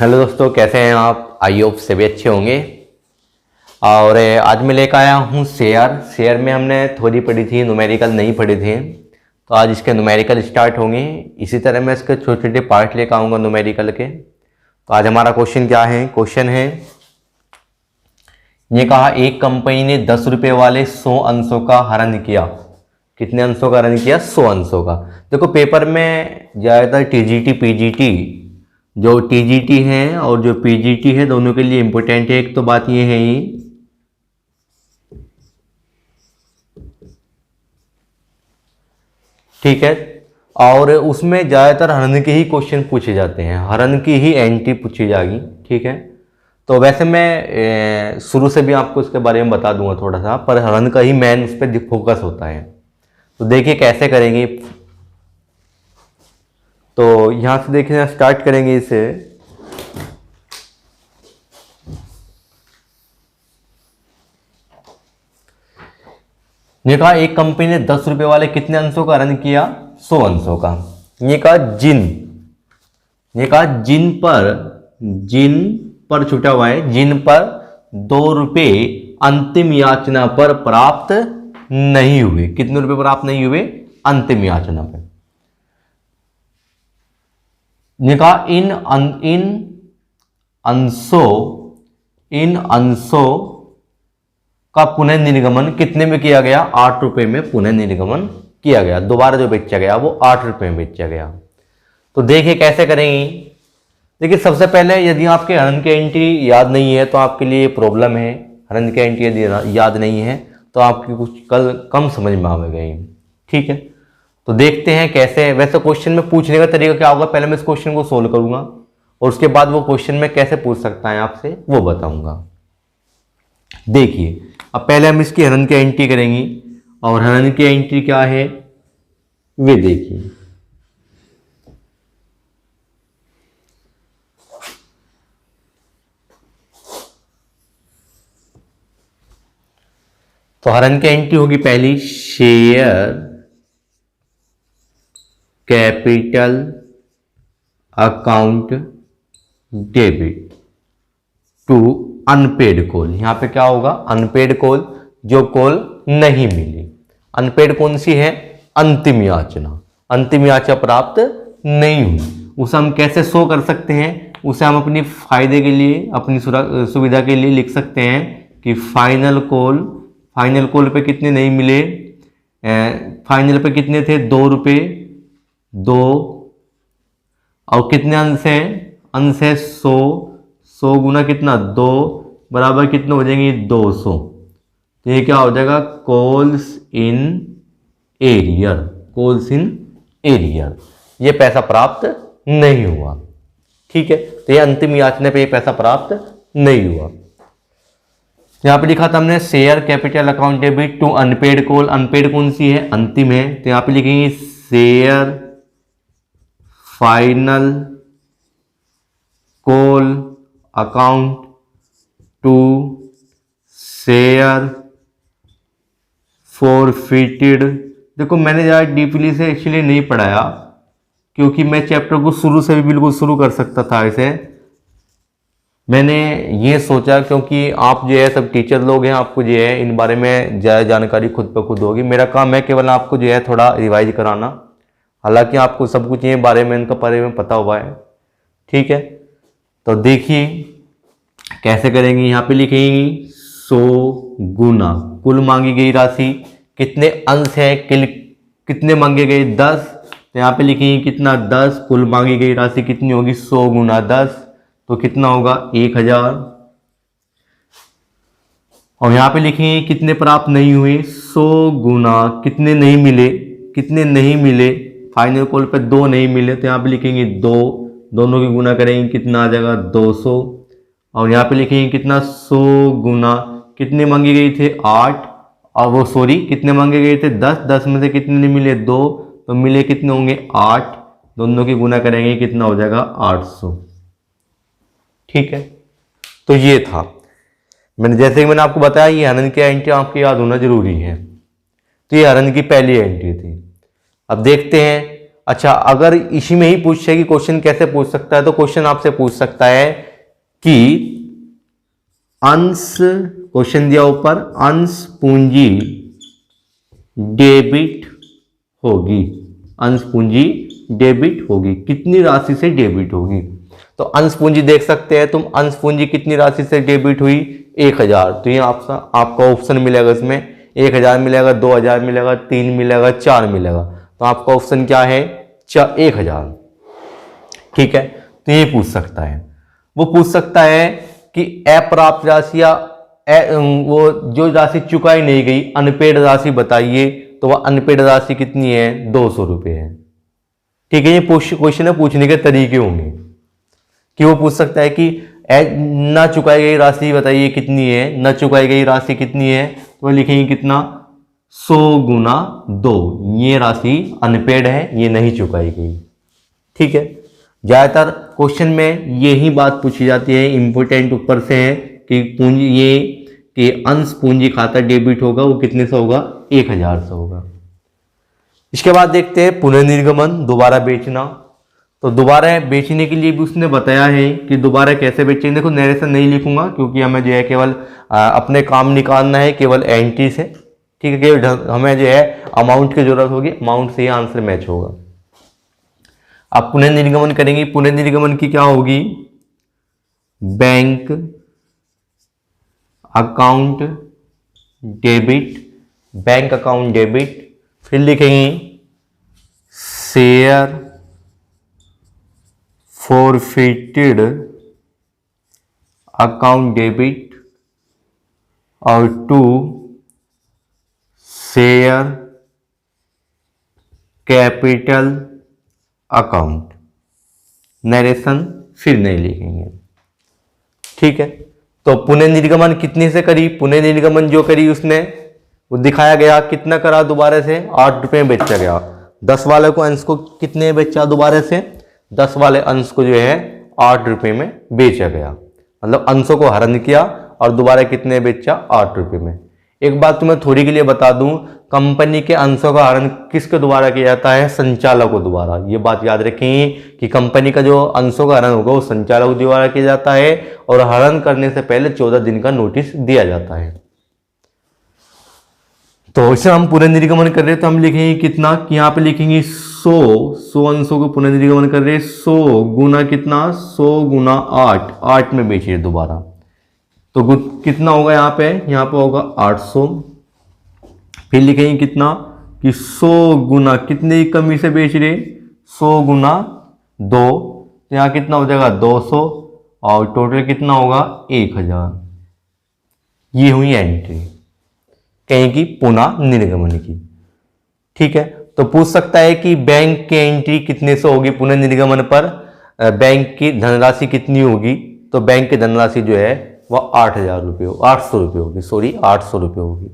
Hello दोस्तों, कैसे हैं आप? आई होप सभी अच्छे होंगे। और आज मैं लेकर आया हूँ शेयर में हमने थोड़ी पढ़ी थी, न्यूमेरिकल नहीं पढ़ी थी, तो आज इसके न्यूमेरिकल स्टार्ट होंगे। इसी तरह मैं इसके छोटे छोटे पार्ट लेकर आऊँगा न्यूमेरिकल के। तो आज हमारा क्वेश्चन क्या है? क्वेश्चन है, ये कहा एक कंपनी ने 10 रुपये वाले 100 अंशों का हरण किया। कितने अंशों का हरण किया? 100 अंशों का। देखो पेपर में ज़्यादातर टीजीटी पीजीटी, जो टीजीटी है और जो पीजीटी है दोनों के लिए इंपॉर्टेंट है। एक तो बात ये है ही, ठीक है, और उसमें ज़्यादातर हरण के ही क्वेश्चन पूछे जाते हैं, हरण की ही एंट्री पूछी जाएगी, ठीक है। तो वैसे मैं शुरू से भी आपको इसके बारे में बता दूंगा थोड़ा सा, पर हरण का ही मेन उस पर फोकस होता है। तो देखिए कैसे करेंगे। तो यहाँ से देखिए स्टार्ट करेंगे इसे। ये कहा एक कंपनी ने 10 रुपए वाले कितने अंशों का हरण किया? 100 अंशों का। ये कहा जिन पर छूटा हुआ है, जिन पर 2 रुपए अंतिम याचना पर प्राप्त नहीं हुए। कितने रुपए प्राप्त नहीं हुए? अंतिम याचना पर। ये कहा इन अंशों का पुनः निर्गमन कितने में किया गया? 8 रुपए में पुनः निर्गमन किया गया। दोबारा जो बेचा गया वो 8 रुपए में बेचा गया। तो देखिए कैसे करेंगे। देखिए सबसे पहले यदि आपके हरण की एंट्री याद नहीं है तो आपके लिए प्रॉब्लम है। हरण की एंट्री यदि याद नहीं है तो आपकी कुछ कल कम समझ में आएगा, ठीक है। तो देखते हैं कैसे। वैसे क्वेश्चन में पूछने का तरीका क्या होगा, पहले मैं इस क्वेश्चन को सोल्व करूंगा और उसके बाद वो क्वेश्चन में कैसे पूछ सकता है आपसे वो बताऊंगा। देखिए अब पहले हम इसकी हरण की एंट्री करेंगे, और हरण की एंट्री क्या है वे देखिए। तो हरण की एंट्री होगी पहली, share capital account debit to unpaid call. यहां पे क्या होगा? अनपेड कॉल, जो कॉल नहीं मिली। अनपेड कौन सी है? अंतिम याचना। अंतिम याचना प्राप्त नहीं हुई। उसे हम कैसे शो कर सकते हैं? उसे हम अपनी फायदे के लिए, अपनी सुविधा के लिए लिख सकते हैं कि फाइनल कॉल पे कितने नहीं मिले। फाइनल पे कितने थे? 2 रुपये 2, और कितने अंश हैं? अंश है 100 गुना कितना? 2 बराबर कितने हो जाएंगे? 200। तो ये क्या हो जाएगा? Calls in arrear. ये पैसा प्राप्त नहीं हुआ, ठीक है। तो ये अंतिम याचना पे ये पैसा प्राप्त नहीं हुआ। यहां पे लिखा था हमने share capital account debit to unpaid call. Unpaid कौन सी है? अंतिम है। तो यहां पे लिखेंगे share final call account to share forfeited. देखो मैंने ज़्यादा डीपली से एक्चुअली नहीं पढ़ाया, क्योंकि मैं चैप्टर को शुरू से भी बिल्कुल शुरू कर सकता था ऐसे। मैंने ये सोचा क्योंकि आप जो है सब टीचर लोग हैं, आपको जो है इन बारे में ज़्यादा जानकारी खुद ब खुद होगी। मेरा काम है केवल आपको जो है थोड़ा रिवाइज कराना, हालांकि आपको सब कुछ ये बारे में इनका बारे में पता हुआ है, ठीक है। तो देखिए कैसे करेंगे। यहाँ पे लिखेंगे 100 गुना कुल मांगी गई राशि, कितने अंश है, कितने मांगे गए? 10। तो यहाँ पे लिखेंगे कितना? 10। कुल मांगी गई राशि कितनी होगी? 100 गुना 10, तो कितना होगा? 1000। और यहाँ पे लिखेंगे कितने प्राप्त नहीं हुए? 100 गुना कितने नहीं मिले? फाइनल कॉल पे 2 नहीं मिले, तो यहाँ पे लिखेंगे 2। दोनों की गुना करेंगे कितना आ जाएगा? 200। और यहाँ पे लिखेंगे कितना? 100 गुना कितने मांगे गए थे? 8। और वो कितने मांगे गए थे? 10। 10 में से कितने नहीं मिले? 2। तो मिले कितने होंगे? 8। दोनों की गुना करेंगे कितना हो जाएगा? 800, ठीक है। तो ये था, जैसे कि मैंने आपको बताया ये हरण की एंट्री आपको याद होना जरूरी है। तो ये हरण की पहली एंट्री थी। अब देखते हैं अच्छा, अगर इसी में ही पूछे कि क्वेश्चन कैसे पूछ सकता है, तो क्वेश्चन आपसे पूछ सकता है कि अंश, क्वेश्चन दिया ऊपर, अंश पूंजी डेबिट होगी, अंश पूंजी डेबिट होगी, कितनी राशि से डेबिट होगी। तो अंश पूंजी देख सकते हैं तुम, अंश पूंजी कितनी राशि से डेबिट हुई, 1000। तो ये आपका ऑप्शन मिलेगा, इसमें 1000 मिलेगा, 2000 मिलेगा, 3 मिलेगा, 4 मिलेगा। तो आपका ऑप्शन क्या है, 1000। ठीक है, तो ये पूछ सकता है। वो पूछ सकता है कि अप्राप्त राशि या वो जो राशि चुकाई नहीं गई, अनपेड राशि बताइए। तो वह अनपेड राशि कितनी है, 200 रुपये है। ठीक है, ये क्वेश्चन है, पूछने के तरीके होंगे कि वो पूछ सकता है कि न चुकाई गई राशि बताइए कितनी है, न चुकाई गई राशि कितनी है। तो वो लिखेंगे कितना, 100 गुना 2। ये राशि अनपेड है, ये नहीं चुकाई गई। ठीक है, ज्यादातर क्वेश्चन में यही बात पूछी जाती है, इंपोर्टेंट ऊपर से है कि पूंजी, ये कि अंश पूंजी खाता डेबिट होगा, वो कितने से होगा, 1000 से होगा। इसके बाद देखते हैं पुनर्निर्गमन, दोबारा बेचना। तो दोबारा बेचने के लिए भी उसने बताया है कि दोबारा कैसे बेचेंगे। देखो, नरेशन नहीं लिखूंगा क्योंकि हमें जो है केवल अपने काम निकालना है, केवल एंट्री से। ठीक है, केवल हमें जो है अमाउंट की जरूरत होगी, अमाउंट से ही आंसर मैच होगा। अब पुनर्निर्गमन करेंगे, पुनर्निर्गमन की क्या होगी, bank account debit, bank account debit, फिर लिखेंगे शेयर फॉरफिटेड अकाउंट डेबिट और to share capital account. Narration फिर नहीं लिखेंगे। ठीक है, तो पुनर्निर्गमन कितने से करी, पुनर्निर्गमन जो करी उसने, वो दिखाया गया कितना करा, दोबारा से 8 रुपये में बेचा गया। 10 वाले को अंश को कितने बेचा, दोबारा से 10 वाले अंश को जो है 8 रुपये में बेचा गया। मतलब अंशों को हरण किया और दोबारा कितने बेचा, 8 रुपये में। एक बात तुम्हें थोड़ी के लिए बता दूं, कंपनी के अंशों का हरण किसके द्वारा किया जाता है, संचालकों द्वारा। ये बात याद रखें कि कंपनी का जो अंशों का हरण होगा वो संचालकों द्वारा किया जाता है और हरण करने से पहले 14 दिन का नोटिस दिया जाता है। तो इसे हम पुनर्निर्गमन कर रहे हैं, तो हम लिखेंगे कितना, कि यहाँ पे लिखेंगे 100 अंशों को पुनर्निर्गमन कर रहे हैं। 100 गुना कितना, 100 गुना 8 में बेचिए दोबारा। तो कितना होगा, यहाँ पे होगा 800। फिर लिखेंगे कितना, कि 100 गुना कितने की कमी से बेच रहे, 100 गुना 2। तो यहाँ कितना हो जाएगा, 200, और टोटल कितना होगा, 1000। ये हुई एंट्री कहीं की पुनर्निर्गमन की। ठीक है, तो पूछ सकता है कि बैंक की एंट्री कितने से होगी पुनर्निर्गमन पर, बैंक की धनराशि कितनी होगी। तो बैंक की धनराशि जो है वह 8,000 रुपये, 800 रुपये होगी, सॉरी 800 रुपये होगी।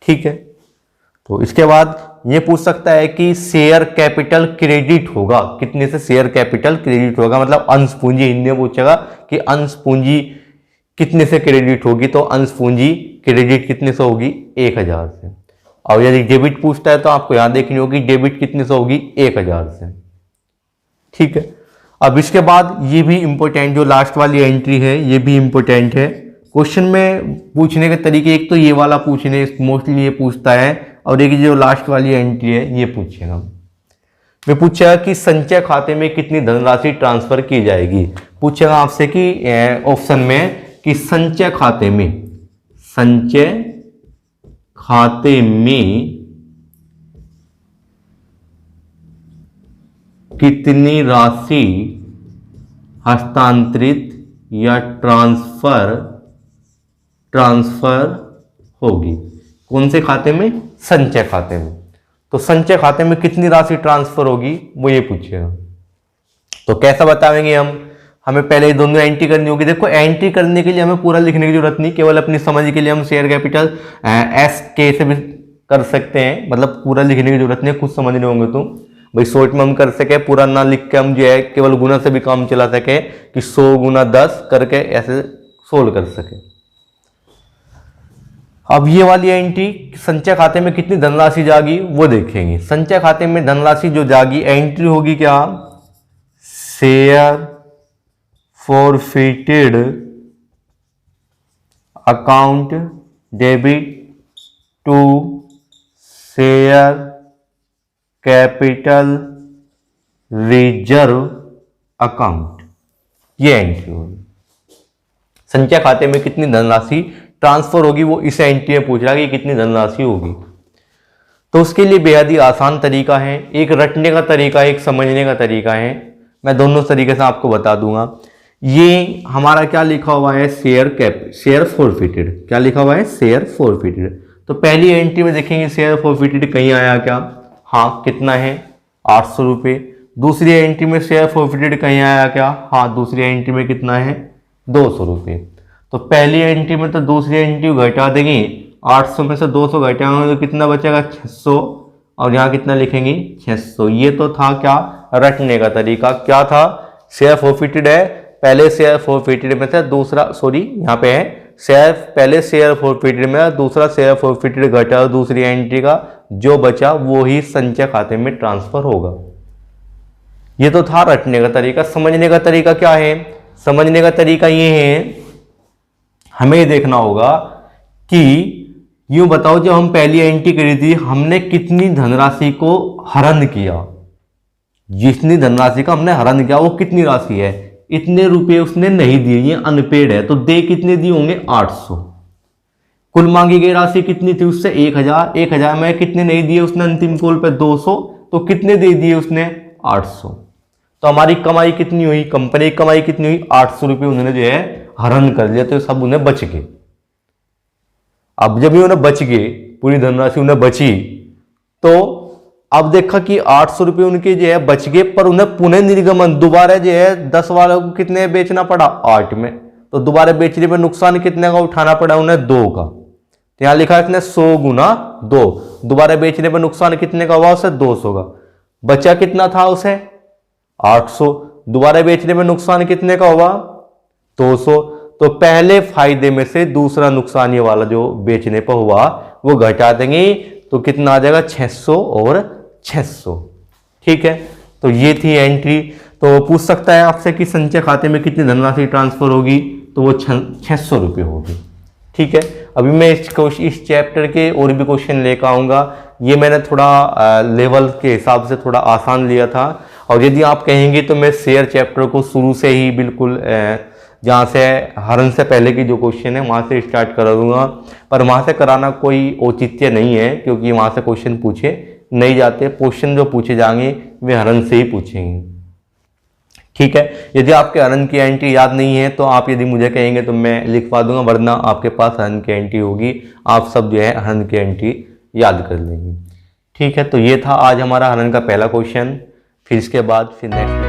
ठीक है, तो इसके बाद ये पूछ सकता है कि शेयर कैपिटल क्रेडिट होगा, कितने से शेयर कैपिटल क्रेडिट होगा, मतलब अंश पूंजी। हिंदी में पूछेगा कि अंश पूंजी कितने से क्रेडिट होगी। तो अंश पूंजी क्रेडिट कितने से होगी, 1000 से। और यदि डेबिट पूछता है तो आपको यहां देखनी होगी डेबिट कितने से होगी, 1000 से। ठीक है, अब इसके बाद ये भी इंपॉर्टेंट, जो लास्ट वाली एंट्री है ये भी इंपॉर्टेंट है। क्वेश्चन में पूछने के तरीके, एक तो ये वाला पूछने मोस्टली ये पूछता है, और एक जो लास्ट वाली एंट्री है ये पूछेगा। मैं पूछेगा कि संचय खाते में कितनी धनराशि ट्रांसफर की जाएगी। पूछेगा आपसे कि ऑप्शन में कि संचय खाते में कितनी राशि हस्तांतरित या ट्रांसफर होगी। कौन से खाते में, संचय खाते में। तो संचय खाते में कितनी राशि ट्रांसफर होगी, वो ये पूछेगा। तो कैसा बताएंगे हम, हमें पहले दोनों एंट्री करनी होगी। देखो, एंट्री करने के लिए हमें पूरा लिखने की जरूरत नहीं, केवल अपनी समझ के लिए हम शेयर कैपिटल SK से भी कर सकते हैं, मतलब पूरा लिखने की जरूरत नहीं, कुछ समझने होंगे तो भाई शॉर्ट में हम कर सके, पूरा ना लिख के हम जो है केवल गुना से भी काम चला सके, कि 100 गुना 10 करके ऐसे सोल्व कर सके। अब ये वाली एंट्री संचय खाते में कितनी धनराशि जागी वो देखेंगे। संचय खाते में धनराशि जो जागी, एंट्री होगी क्या, share forfeited account debit to share capital reserve account, ये एंट्री होगी। संचय खाते में कितनी धनराशि ट्रांसफर होगी वो इस एंट्री में पूछ रहा है कि कितनी धनराशि होगी। तो उसके लिए बेहद ही आसान तरीका है, एक रटने का तरीका है, एक समझने का तरीका है। मैं दोनों तरीके से आपको बता दूंगा। ये हमारा क्या लिखा हुआ है, शेयर फॉरफिटेड, क्या लिखा हुआ है, शेयर फॉरफिटेड। तो पहली एंट्री में देखेंगे शेयर फॉरफिटेड कहीं आया क्या, हाँ कितना है, 800 रुपये। दूसरी एंट्री में शेयर फॉरफिटेड कहीं आया क्या, हाँ दूसरी एंट्री में कितना है, 200 रुपये। तो पहली एंट्री में तो दूसरी एंट्री घटा देंगे, 800 में से 200 घटाएंगे तो कितना बचेगा, 600, और यहाँ कितना लिखेंगे, 600। ये तो था क्या, रटने का तरीका। क्या था, शेयर फॉरफिटेड है, पहले शेयर फॉरफिटेड में था, दूसरा सॉरी यहाँ पे है शेयर, पहले शेयर फॉरफिटेड में, दूसरा शेयर फॉरफिटेड घटा दूसरी एंट्री का, जो बचा वो ही संचय खाते में ट्रांसफर होगा। ये तो था रटने का तरीका। समझने का तरीका क्या है, समझने का तरीका ये है, हमें ये देखना होगा कि यूं बताओ जब हम पहली एंट्री करी थी हमने कितनी धनराशि को हरण किया, जितनी धनराशि का हमने हरण किया वो कितनी राशि है, इतने रुपए उसने नहीं दिए, ये अनपेड है, तो दे कितने दिए होंगे, 800। कुल मांगी गई राशि कितनी थी उससे, 1000, 1000 में कितने नहीं दिए उसने अंतिम कॉल पे, 200, तो कितने दे दिए उसने, 800। तो हमारी कमाई कितनी हुई, कंपनी की कमाई कितनी हुई, 800 रुपये उन्होंने जो है हरण कर लिया, तो सब उन्हें बच गए। अब जब उन्हें बच गए, पूरी धनराशि उन्हें बची, तो अब देखा कि 800 रुपये उनके जो है बच गए, पर उन्हें पुनः निर्गमन दोबारा जो है 10 वालों को कितने बेचना पड़ा, 8 में, तो दोबारा बेचने पर नुकसान कितने का उठाना पड़ा उन्हें, 2 का। तो यहां लिखा है इसने 100 गुना 2, दोबारा बेचने पर नुकसान कितने का हुआ उसे, 200 का। बचा कितना था उसे, 800, दोबारा बेचने में नुकसान कितने का हुआ, 200। तो पहले फायदे में से दूसरा नुकसान ये वाला जो बेचने पर हुआ वो घटा देंगे, तो कितना आ जाएगा, 600 और 600। ठीक है, तो ये थी एंट्री। तो पूछ सकता है आपसे कि संचय खाते में कितनी धनराशि ट्रांसफर होगी, तो वो 600 रुपये होगी। ठीक है, अभी मैं इस चैप्टर के और भी क्वेश्चन लेकर आऊँगा। ये मैंने थोड़ा लेवल के हिसाब से थोड़ा आसान लिया था, और यदि आप कहेंगे तो मैं शेयर चैप्टर को शुरू से ही बिल्कुल जहाँ से हरण से पहले की जो क्वेश्चन है वहाँ से स्टार्ट करा दूंगा, पर वहाँ से कराना कोई औचित्य नहीं है, क्योंकि वहाँ से क्वेश्चन पूछे नहीं जाते। क्वेश्चन जो पूछे जाएंगे वे हरण से ही पूछेंगे। ठीक है, यदि आपके हरण की एंट्री याद नहीं है तो आप यदि मुझे कहेंगे तो मैं लिखवा दूंगा, वरना आपके पास हरण की एंट्री होगी, आप सब जो है हरण की एंट्री याद कर लेंगे। ठीक है, तो ये था आज हमारा हरण का पहला क्वेश्चन। फिर इसके बाद फिर नेक्स्ट